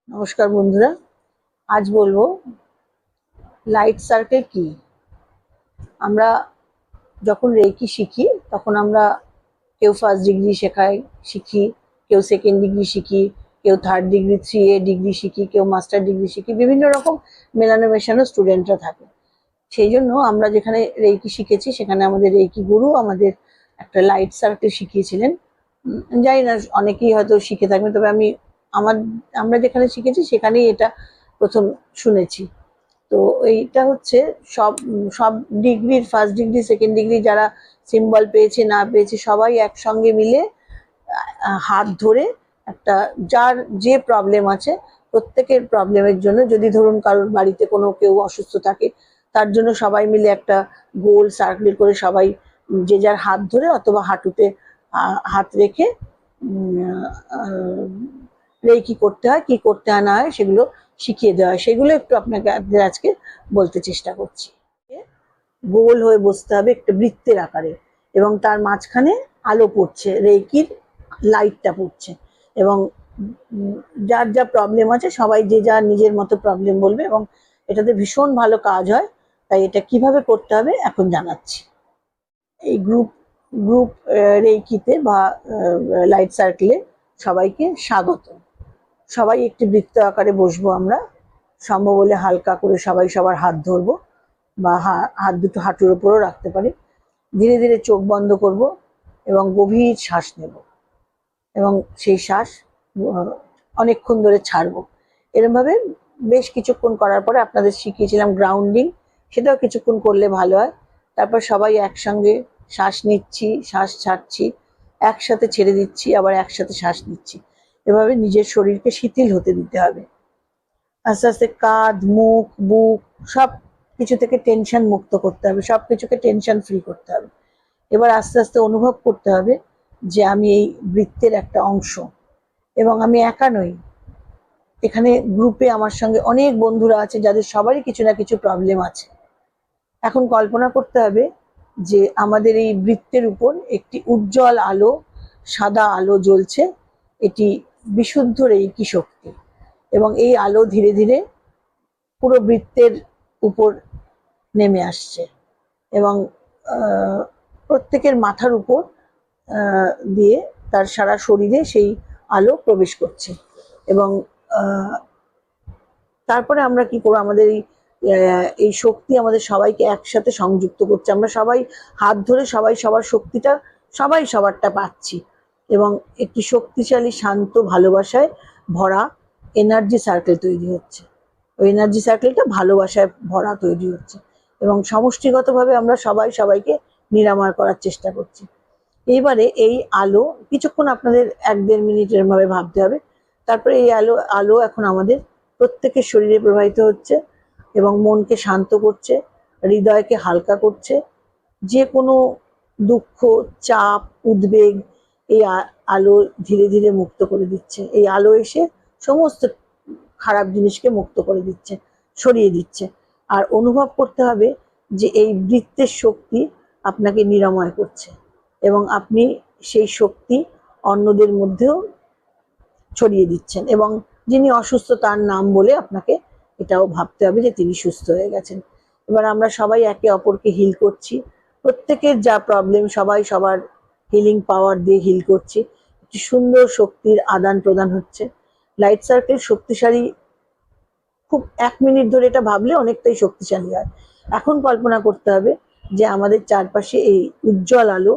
নমস্কার বন্ধুরা, আজ বলবো লাইট সার্কেল কি। আমরা যখন রেকি শিখি তখন আমরা কেউ ফার্স্ট ডিগ্রি শিখি, কেউ সেকেন্ড ডিগ্রি শিখি, কেউ থার্ড ডিগ্রি 3A ডিগ্রি শিখি, কেউ মাস্টার ডিগ্রি শিখি। বিভিন্ন রকম মেলানো মেশানো স্টুডেন্টরা থাকে। সেই জন্য আমরা যেখানে রেকি শিখেছি সেখানে আমাদের রেকি গুরু আমাদের একটা লাইট সার্কেল শিখিয়েছিলেন। জানি না অনেকেই হয়তো শিখে থাকবেন, তবে আমার আমরা যেখানে শিখেছি সেখানেই এটা প্রথম শুনেছি। তো এইটা হচ্ছে সব সব ডিগ্রির ফার্স্ট ডিগ্রি সেকেন্ড ডিগ্রি যারা সিম্বল পেয়েছে না পেয়েছে সবাই একসঙ্গে মিলে হাত ধরে একটা যার যে প্রবলেম আছে প্রত্যেকের প্রবলেমের জন্য, যদি ধরুন কারোর বাড়িতে কোনো কেউ অসুস্থ থাকে তার জন্য সবাই মিলে একটা গোল সার্কেল করে সবাই যে যার হাত ধরে অথবা হাঁটুতে হাত রেখে কি করতে হয় কি করতে হয় না হয় সেগুলো শিখিয়ে দেওয়া হয়। সেগুলো একটু আপনাকে আজকে বলতে চেষ্টা করছি। গোল হয়ে বসতে হবে একটা বৃত্তের আকারে, এবং তার মাঝখানে আলো পড়ছে, রেকির লাইটটা পড়ছে, এবং যার যা প্রবলেম আছে সবাই যে যার নিজের মতো প্রবলেম বলবে, এবং এটাতে ভীষণ ভালো কাজ হয়। তাই এটা কিভাবে করতে হবে এখন জানাচ্ছি। এই গ্রুপ গ্রুপ রেকিতে বা লাইট সার্কেলে সবাইকে স্বাগত। সবাই একটি বৃত্ত আকারে বসবো আমরা। সম্ভব হলে হালকা করে সবাই সবার হাত ধরবো, বা হাত দুটো হাঁটুর উপরও রাখতে পারি। ধীরে ধীরে চোখ বন্ধ করব এবং গভীর শ্বাস নেব, এবং সেই শ্বাস অনেকক্ষণ ধরে ছাড়বো। এরমভাবে বেশ কিছুক্ষণ করার পরে আপনাদের শিখিয়েছিলাম গ্রাউন্ডিং, সেটাও কিছুক্ষণ করলে ভালো হয়। তারপর সবাই একসঙ্গে শ্বাস নিচ্ছি, শ্বাস ছাড়ছি, একসাথে ছেড়ে দিচ্ছি, আবার একসাথে শ্বাস নিচ্ছি। এভাবে নিজের শরীরকে শিথিল হতে দিতে হবে। আস্তে আস্তে কাঁধ, মুখ, বুক সব কিছু থেকে টেনশন মুক্ত করতে হবে, সব কিছুকে টেনশন ফ্রি করতে হবে। এবার আস্তে আস্তে অনুভব করতে হবে যে আমি এই বৃত্তের একটা অংশ, এবং আমি একা নই। এখানে গ্রুপে আমার সঙ্গে অনেক বন্ধুরা আছে যাদের সবারই কিছু না কিছু প্রবলেম আছে। এখন কল্পনা করতে হবে যে আমাদের এই বৃত্তের উপর একটি উজ্জ্বল আলো, সাদা আলো জ্বলছে। এটি বিশুদ্ধ রেকি শক্তি, এবং এই আলো ধীরে ধীরে পুরো বৃত্তের উপর নেমে আসছে, এবং প্রত্যেকের মাথার উপর দিয়ে তার সারা শরীরে সেই আলো প্রবেশ করছে। এবং তারপরে আমরা কি করবো, আমাদের এই শক্তি আমাদের সবাইকে একসাথে সংযুক্ত করছে। আমরা সবাই হাত ধরে সবাই সবার শক্তিটা সবাই সবারটা পাচ্ছি, এবং একটি শক্তিশালী শান্ত ভালোবাসায় ভরা এনার্জি সার্কেল তৈরি হচ্ছে। ওই এনার্জি সার্কেলটা ভালোবাসায় ভরা তৈরি হচ্ছে, এবং সমষ্টিগতভাবে আমরা সবাই সবাইকে নিরাময় করার চেষ্টা করছি। এইবারে এই আলো কিছুক্ষণ আপনাদের 1-1.5 মিনিট এরমভাবে ভাবতে হবে। তারপরে এই আলো আলো এখন আমাদের প্রত্যেকের শরীরে প্রবাহিত হচ্ছে, এবং মনকে শান্ত করছে, হৃদয়কে হালকা করছে। যে কোনো দুঃখ, চাপ, উদ্বেগ এই আলো ধীরে ধীরে মুক্ত করে দিচ্ছে। এই আলো এসে সমস্ত খারাপ জিনিসকে মুক্ত করে দিচ্ছে, সরিয়ে দিচ্ছে। আর অনুভব করতে হবে যে এই বৃত্তের শক্তি আপনাকে নিরাময় করছে, এবং আপনি সেই শক্তি অন্যদের মধ্যেও ছড়িয়ে দিচ্ছেন, এবং যিনি অসুস্থ তার নাম বলে আপনাকে এটাও ভাবতে হবে যে তিনি সুস্থ হয়ে গেছেন। এবার আমরা সবাই একে অপরকে হিল করছি। প্রত্যেকের যা প্রবলেম সবাই সবার হিলিং পাওয়ার দিয়ে হিল করছি। একটি সুন্দর শক্তির আদান প্রদান হচ্ছে। লাইট সার্কেল শক্তিশালী, খুব 1 মিনিট ধরে এটা ভাবলে অনেকটাই শক্তিশালী হয়। এখন কল্পনা করতে হবে যে আমাদের চারপাশে এই উজ্জ্বল আলো,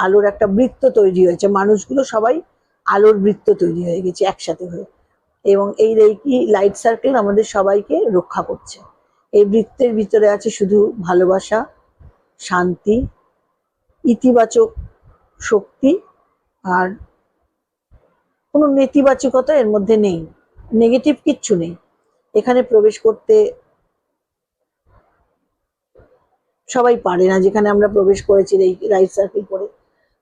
আলোর একটা বৃত্ত তৈরি হয়েছে। মানুষগুলো সবাই আলোর বৃত্ত তৈরি হয়ে গেছে একসাথে হয়ে, এবং এই রেকি লাইট সার্কেল আমাদের সবাইকে রক্ষা করছে। এই বৃত্তের ভিতরে আছে শুধু ভালোবাসা, শান্তি, ইতিবাচক শক্তি, আর কোনো নেতিবাচকতা এর মধ্যে নেই, নেগেটিভ কিচ্ছু নেই। এখানে প্রবেশ করতে সবাই পারে না, যেখানে আমরা প্রবেশ করেছি এই লাইট সার্কেল করে।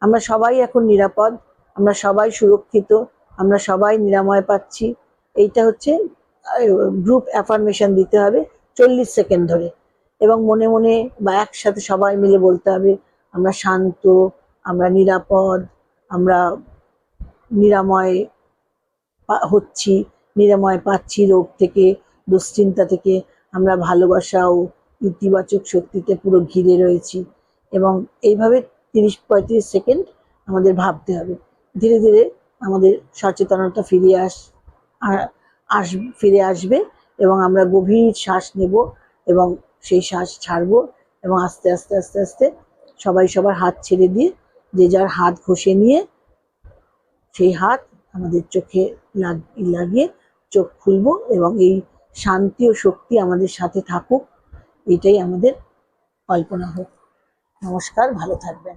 আমরা সবাই এখন নিরাপদ, আমরা সবাই সুরক্ষিত, আমরা সবাই নিরাময় পাচ্ছি। এইটা হচ্ছে গ্রুপ অ্যাফার্মেশন দিতে হবে 40 সেকেন্ড ধরে, এবং মনে মনে বা একসাথে সবাই মিলে বলতে হবে আমরা শান্ত, আমরা নিরাপদ, আমরা নিরাময় হচ্ছি, নিরাময় পাচ্ছি রোগ থেকে, দুশ্চিন্তা থেকে। আমরা ভালোবাসা ও ইতিবাচক শক্তিতে পুরো ঘিরে রয়েছি। এবং এইভাবে 30-35 সেকেন্ড আমাদের ভাবতে হবে। ধীরে ধীরে আমাদের সচেতনতা ফিরে আসবে এবং আমরা গভীর শ্বাস নেব এবং সেই শ্বাস ছাড়বো এবং আস্তে আস্তে আস্তে আস্তে সবাই সবার হাত ছেড়ে দিয়ে যে যার হাত ঘষে নিয়ে সেই হাত আমাদের চোখে লাগিয়ে চোখ খুলবো এবং এই শান্তি ও শক্তি আমাদের সাথে থাকুক, এটাই আমাদের কল্পনা হোক। নমস্কার, ভালো থাকবেন।